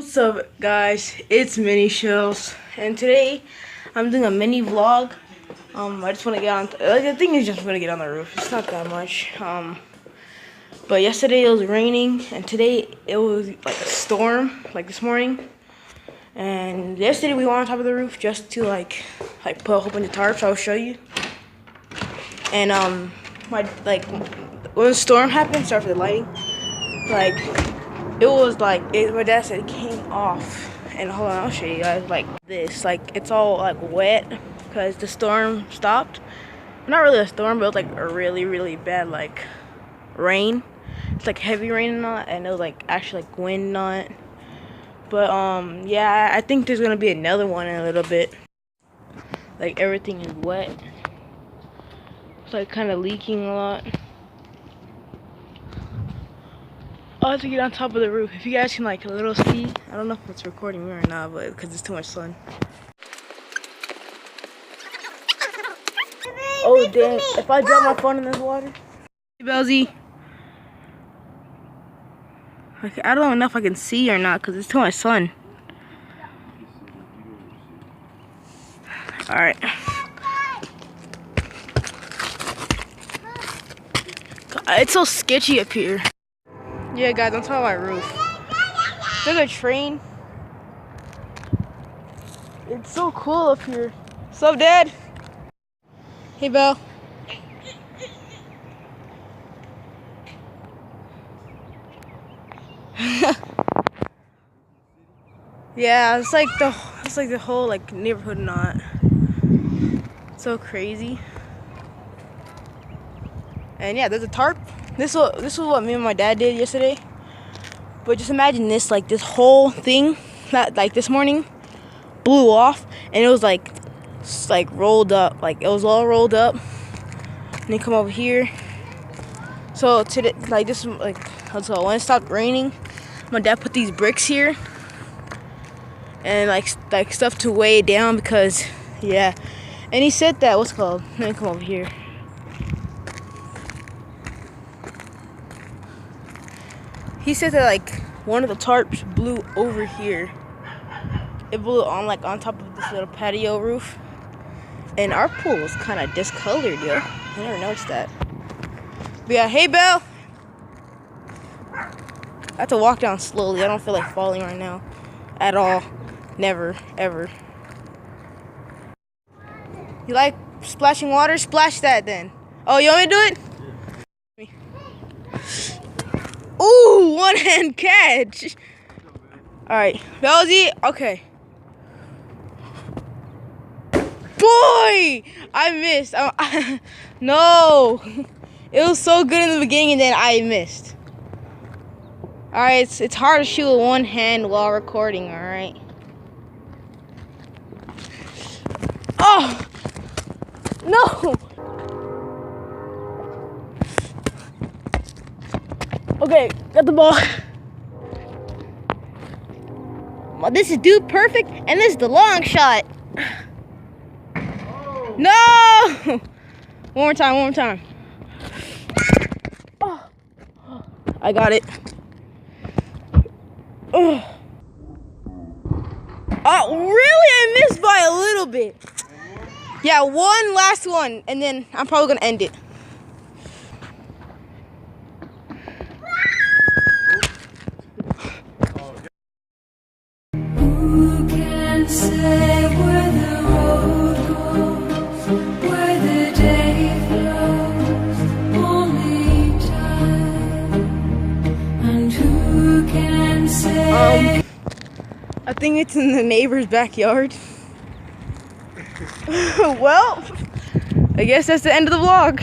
What's up, guys? It's Mini Shells, and today I'm doing a mini vlog. I just want to get on. The thing is, just want to get on the roof. It's not that much. But yesterday it was raining, and today it was like a storm, like this morning. And yesterday we went on top of the roof just to like put a whole bunch of tarps. I'll show you. And when the storm happened, sorry for the lighting. It was like my dad said it came off, and hold on, I'll show you guys like this. It's all like wet because the storm stopped. Not really a storm, but it was like a really bad like rain. It's like heavy rain and all that, and it was like actually like wind and all that. But yeah, I think there's gonna be another one in a little bit. Like everything is wet. It's like kind of leaking a lot. I have to get on top of the roof. If you guys can like a little see, I don't know if it's recording me or not, but because it's too much sun. Oh dang! If I drop my phone in this water, hey, Belzy. Like, I don't know if I can see or not because it's too much sun. All right. It's so sketchy up here. Yeah, guys, on top of my roof. There's a train. It's so cool up here. What's up, Dad? Hey, Belle. Yeah, it's like the whole like neighborhood knot. So crazy. And yeah, there's a tarp. This is what me and my dad did yesterday. But just imagine this, like this whole thing that like this morning blew off, and it was like rolled up, like it was all rolled up. And then come over here. So today, like this, like so when it stopped raining, my dad put these bricks here, and like stuff to weigh it down because yeah. And he said that what's it called? Let me come over here. He said that like one of the tarps blew over here. It blew on on top of this little patio roof. And our pool was kind of discolored, yo. I never noticed that. But yeah, hey Belle. I have to walk down slowly. I don't feel like falling right now. At all. Never, ever. You like splashing water? Splash that then. Oh, you want me to do it? Ooh, one hand catch. All right, Belzy. Okay. Boy, I missed. No, it was so good in the beginning, and then I missed. All right, it's hard to shoot with one hand while recording. All right. Oh no. Okay, got the ball. Well, this is dude perfect, and this is the long shot. Oh. No! One more time. Oh. I got it. Oh, really? I missed by a little bit. Yeah, one last one, and then I'm probably gonna end it. Say where the road goes, where the day flows, only time. And who can say? I think it's in the neighbor's backyard. Well, I guess that's the end of the vlog.